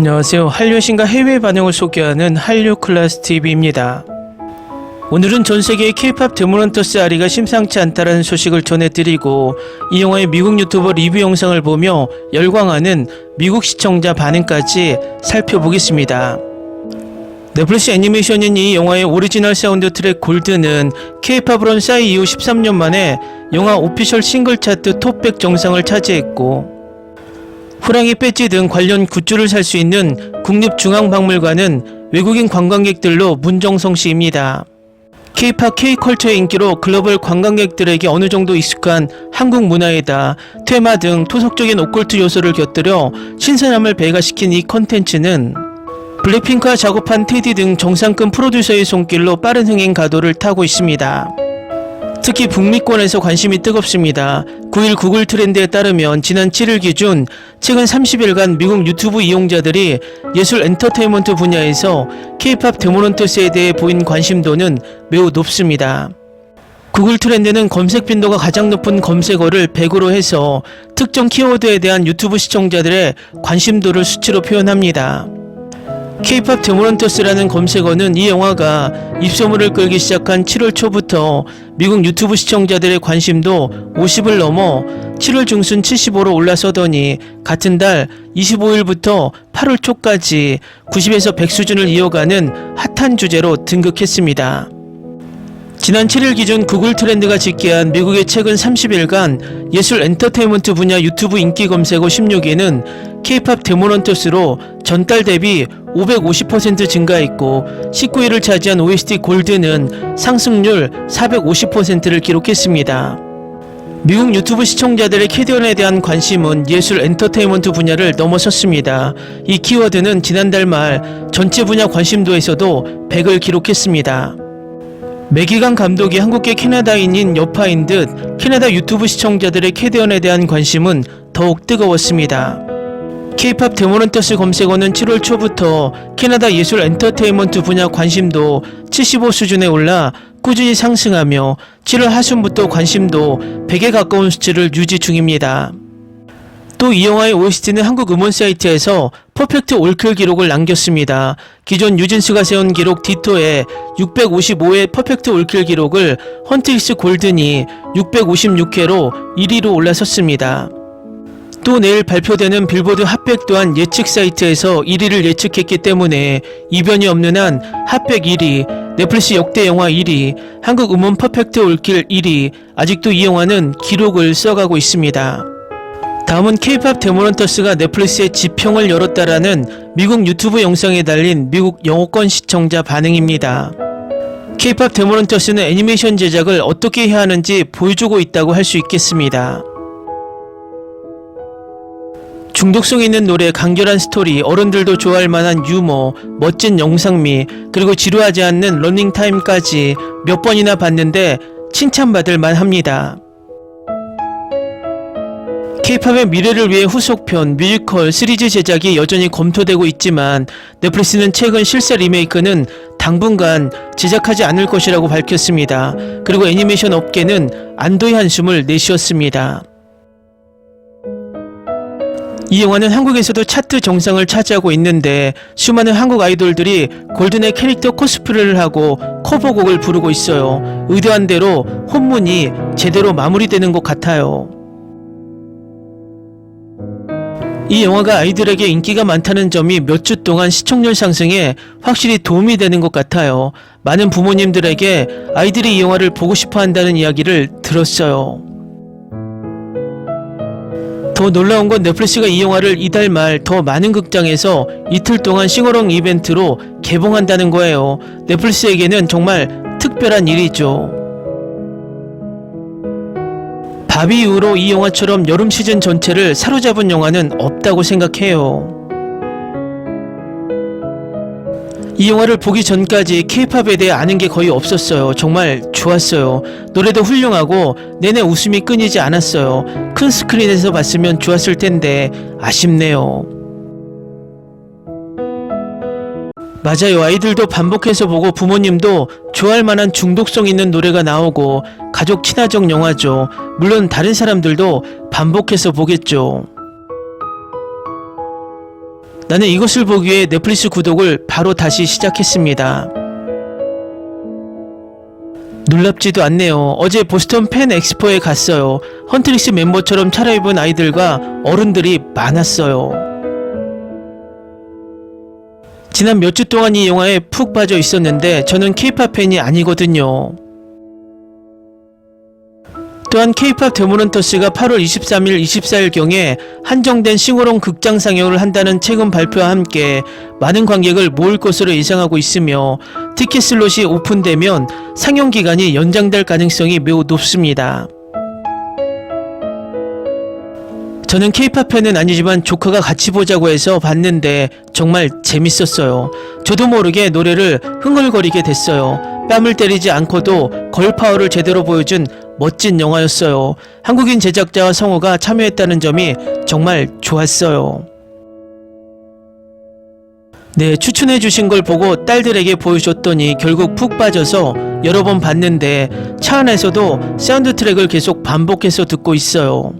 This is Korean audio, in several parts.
안녕하세요. 한류신과 해외 반응을 소개하는 한류클래스TV입니다. 오늘은 전세계의 K-POP 데모넌터스 아리가 심상치 않다라는 소식을 전해드리고 이 영화의 미국 유튜버 리뷰 영상을 보며 열광하는 미국 시청자 반응까지 살펴보겠습니다. 넷플릭스 애니메이션인 이 영화의 오리지널 사운드 트랙 골드는 K-POP으론 싸이 이후 13년 만에 영화 오피셜 싱글 차트 톱 100 정상을 차지했고 호랑이 배지 등 관련 굿즈를 살 수 있는 국립중앙박물관은 외국인 관광객들로 문정성시입니다. K-POP K-컬처의 인기로 글로벌 관광객들에게 어느 정도 익숙한 한국 문화에다 테마 등 토속적인 오컬트 요소를 곁들여 신선함을 배가시킨 이 컨텐츠는 블랙핑크와 작업한 테디 등 정상급 프로듀서의 손길로 빠른 흥행 가도를 타고 있습니다. 특히 북미권에서 관심이 뜨겁습니다. 9일 구글 트렌드에 따르면 지난 7일 기준 최근 30일간 미국 유튜브 이용자들이 예술 엔터테인먼트 분야에서 K-POP 데모넌터스에 대해 보인 관심도는 매우 높습니다. 구글 트렌드는 검색 빈도가 가장 높은 검색어를 100으로 해서 특정 키워드에 대한 유튜브 시청자들의 관심도를 수치로 표현합니다. K-POP 데모넌터스라는 검색어는 이 영화가 입소문을 끌기 시작한 7월 초부터 미국 유튜브 시청자들의 관심도 50을 넘어 7월 중순 75로 올라서더니 같은 달 25일부터 8월 초까지 90에서 100 수준을 이어가는 핫한 주제로 등극했습니다. 지난 7일 기준 구글 트렌드가 집계한 미국의 최근 30일간 예술 엔터테인먼트 분야 유튜브 인기 검색어 16위는 K-POP 데모넌터스로 전달 대비 550% 증가했고 19위를 차지한 OST 골드는 상승률 450%를 기록했습니다. 미국 유튜브 시청자들의 캐디언에 대한 관심은 예술 엔터테인먼트 분야를 넘어섰습니다. 이 키워드는 지난달 말 전체 분야 관심도에서도 100을 기록했습니다. 매기강 감독이 한국계 캐나다인인 여파인 듯 캐나다 유튜브 시청자들의 캐디언에 대한 관심은 더욱 뜨거웠습니다. K-POP 데모넌터스 검색어는 7월 초부터 캐나다 예술 엔터테인먼트 분야 관심도 75 수준에 올라 꾸준히 상승하며 7월 하순부터 관심도 100에 가까운 수치를 유지 중입니다. 또 이 영화의 OST는 한국 음원 사이트에서 퍼펙트 올킬 기록을 남겼습니다. 기존 뉴진스가 세운 기록 디토의 655회 퍼펙트 올킬 기록을 헌트릭스 골든이 656회로 1위로 올라섰습니다. 또 내일 발표되는 빌보드 핫100 또한 예측 사이트에서 1위를 예측했기 때문에 이변이 없는 한 핫100 1위, 넷플릭스 역대 영화 1위, 한국 음원 퍼펙트 올킬 1위, 아직도 이 영화는 기록을 써가고 있습니다. 다음은 K-POP 데모넌터스가 넷플릭스에 지평을 열었다라는 미국 유튜브 영상에 달린 미국 영어권 시청자 반응입니다. K-POP 데모넌터스는 애니메이션 제작을 어떻게 해야 하는지 보여주고 있다고 할 수 있겠습니다. 중독성 있는 노래, 간결한 스토리, 어른들도 좋아할 만한 유머, 멋진 영상미, 그리고 지루하지 않는 러닝타임까지 몇 번이나 봤는데 칭찬받을 만합니다. K-POP의 미래를 위해 후속편, 뮤지컬, 시리즈 제작이 여전히 검토되고 있지만 넷플릭스는 최근 실사 리메이크는 당분간 제작하지 않을 것이라고 밝혔습니다. 그리고 애니메이션 업계는 안도의 한숨을 내쉬었습니다. 이 영화는 한국에서도 차트 정상을 차지하고 있는데 수많은 한국 아이돌들이 골든의 캐릭터 코스프레를 하고 커버곡을 부르고 있어요. 의도한 대로 혼문이 제대로 마무리되는 것 같아요. 이 영화가 아이들에게 인기가 많다는 점이 몇 주 동안 시청률 상승에 확실히 도움이 되는 것 같아요. 많은 부모님들에게 아이들이 이 영화를 보고 싶어 한다는 이야기를 들었어요. 더 놀라운 건 넷플릭스가 이 영화를 이달 말 더 많은 극장에서 이틀 동안 싱어롱 이벤트로 개봉한다는 거예요. 넷플릭스에게는 정말 특별한 일이죠. 바비 이후로 이 영화처럼 여름 시즌 전체를 사로잡은 영화는 없다고 생각해요. 이 영화를 보기 전까지 K-POP에 대해 아는 게 거의 없었어요. 정말 좋았어요. 노래도 훌륭하고 내내 웃음이 끊이지 않았어요. 큰 스크린에서 봤으면 좋았을 텐데 아쉽네요. 맞아요. 아이들도 반복해서 보고 부모님도 좋아할 만한 중독성 있는 노래가 나오고 가족 친화적 영화죠. 물론 다른 사람들도 반복해서 보겠죠. 나는 이것을 보기 위해 넷플릭스 구독을 바로 다시 시작했습니다. 놀랍지도 않네요. 어제 보스턴 팬 엑스포에 갔어요. 헌트릭스 멤버처럼 차려입은 아이들과 어른들이 많았어요. 지난 몇 주 동안 이 영화에 푹 빠져 있었는데 저는 K-POP 팬이 아니거든요. 또한 K-POP 데모넌터스가 8월 23일, 24일경에 한정된 싱어롱 극장 상영을 한다는 최근 발표와 함께 많은 관객을 모을 것으로 예상하고 있으며 티켓 슬롯이 오픈되면 상영 기간이 연장될 가능성이 매우 높습니다. 저는 K-POP 팬은 아니지만 조카가 같이 보자고 해서 봤는데 정말 재밌었어요. 저도 모르게 노래를 흥얼거리게 됐어요. 뺨을 때리지 않고도 걸파워를 제대로 보여준 멋진 영화였어요. 한국인 제작자와 성우가 참여했다는 점이 정말 좋았어요. 네, 추천해주신 걸 보고 딸들에게 보여줬더니 결국 푹 빠져서 여러 번 봤는데 차 안에서도 사운드 트랙을 계속 반복해서 듣고 있어요.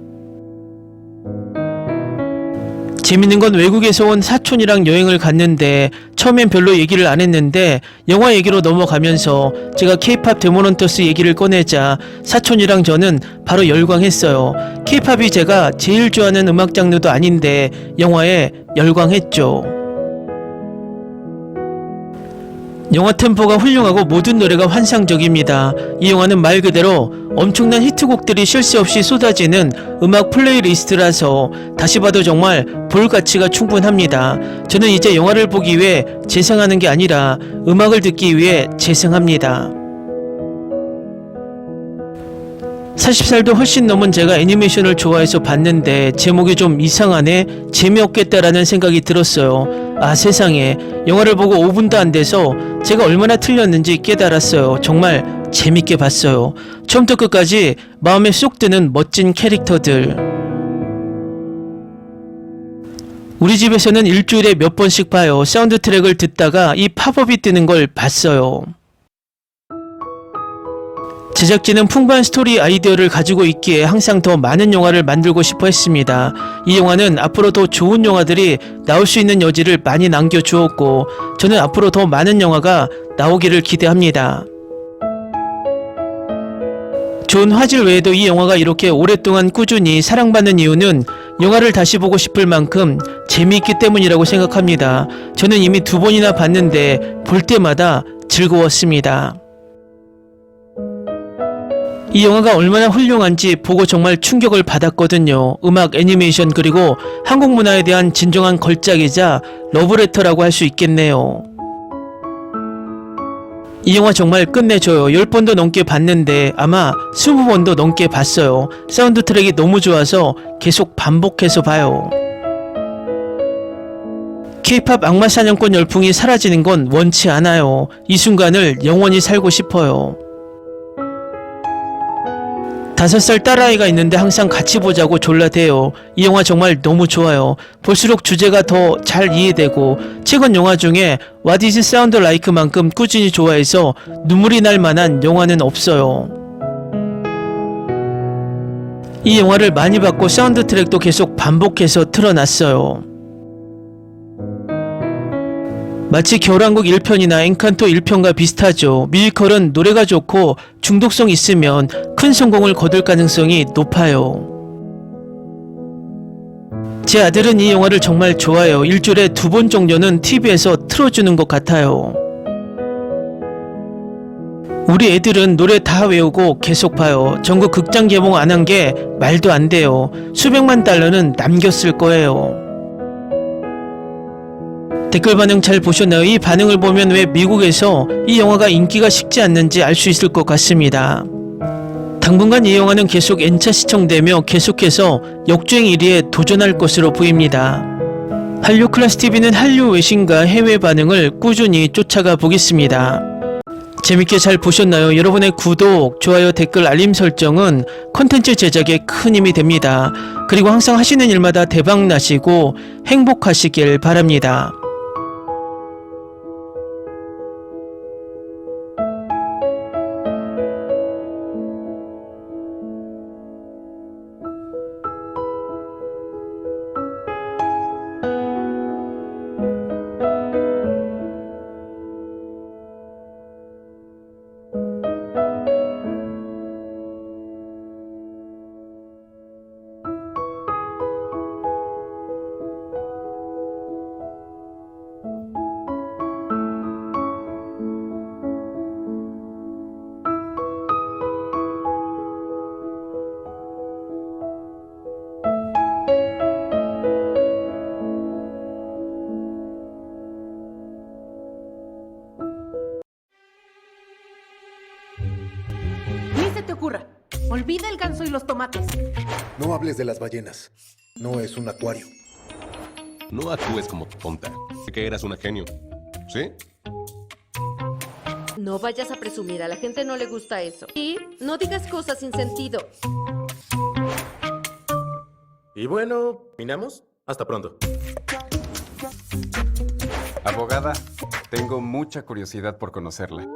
재밌는 건 외국에서 온 사촌이랑 여행을 갔는데 처음엔 별로 얘기를 안 했는데 영화 얘기로 넘어가면서 제가 K-POP 데모넌터스 얘기를 꺼내자 사촌이랑 저는 바로 열광했어요. K-POP이 제가 제일 좋아하는 음악 장르도 아닌데 영화에 열광했죠. 영화 템포가 훌륭하고 모든 노래가 환상적입니다. 이 영화는 말 그대로 엄청난 히트곡들이 쉴 새 없이 쏟아지는 음악 플레이리스트라서 다시 봐도 정말 볼 가치가 충분합니다. 저는 이제 영화를 보기 위해 재생하는 게 아니라 음악을 듣기 위해 재생합니다. 40살도 훨씬 넘은 제가 애니메이션을 좋아해서 봤는데 제목이 좀 이상하네, 재미없겠다라는 생각이 들었어요. 아, 세상에, 영화를 보고 5분도 안 돼서 제가 얼마나 틀렸는지 깨달았어요. 정말 재밌게 봤어요. 처음부터 끝까지 마음에 쏙 드는 멋진 캐릭터들. 우리 집에서는 일주일에 몇 번씩 봐요. 사운드 트랙을 듣다가 이 팝업이 뜨는 걸 봤어요. 제작진은 풍부한 스토리 아이디어를 가지고 있기에 항상 더 많은 영화를 만들고 싶어 했습니다. 이 영화는 앞으로 더 좋은 영화들이 나올 수 있는 여지를 많이 남겨주었고 저는 앞으로 더 많은 영화가 나오기를 기대합니다. 좋은 화질 외에도 이 영화가 이렇게 오랫동안 꾸준히 사랑받는 이유는 영화를 다시 보고 싶을 만큼 재미있기 때문이라고 생각합니다. 저는 이미 2번이나 봤는데 볼 때마다 즐거웠습니다. 이 영화가 얼마나 훌륭한지 보고 정말 충격을 받았거든요. 음악, 애니메이션 그리고 한국 문화에 대한 진정한 걸작이자 러브레터라고 할 수 있겠네요. 이 영화 정말 끝내줘요. 10번도 넘게 봤는데 아마 20번도 넘게 봤어요. 사운드 트랙이 너무 좋아서 계속 반복해서 봐요. K-POP 악마 사냥꾼 열풍이 사라지는 건 원치 않아요. 이 순간을 영원히 살고 싶어요. 5살 딸아이가 있는데 항상 같이 보자고 졸라대요. 이 영화 정말 너무 좋아요. 볼수록 주제가 더 잘 이해되고 최근 영화 중에 What is Sound Like 만큼 꾸준히 좋아해서 눈물이 날 만한 영화는 없어요. 이 영화를 많이 봤고 사운드 트랙도 계속 반복해서 틀어놨어요. 마치 겨울왕국 1편이나 엔칸토 1편과 비슷하죠. 뮤지컬은 노래가 좋고 중독성 있으면 큰 성공을 거둘 가능성이 높아요. 제 아들은 이 영화를 정말 좋아해요. 일주일에 2번 정도는 TV에서 틀어주는 것 같아요. 우리 애들은 노래 다 외우고 계속 봐요. 전국 극장 개봉 안 한 게 말도 안 돼요. 수백만 달러는 남겼을 거예요. 댓글 반응 잘 보셨나요? 이 반응을 보면 왜 미국에서 이 영화가 인기가 식지 않는지 알 수 있을 것 같습니다. 당분간 이 영화는 계속 N차 시청되며 계속해서 역주행 1위에 도전할 것으로 보입니다. 한류 클래스 TV는 한류 외신과 해외 반응을 꾸준히 쫓아가 보겠습니다. 재밌게 잘 보셨나요? 여러분의 구독, 좋아요, 댓글, 알림 설정은 컨텐츠 제작에 큰 힘이 됩니다. 그리고 항상 하시는 일마다 대박 나시고 행복하시길 바랍니다. se te ocurra. Olvida el ganso y los tomates. No hables de las ballenas. No es un acuario. No actúes como tonta. Que eras una genio. ¿Sí? No vayas a presumir, a la gente no le gusta eso. Y no digas cosas sin sentido. Y bueno, ¿terminamos? Hasta pronto. Abogada, tengo mucha curiosidad por conocerla.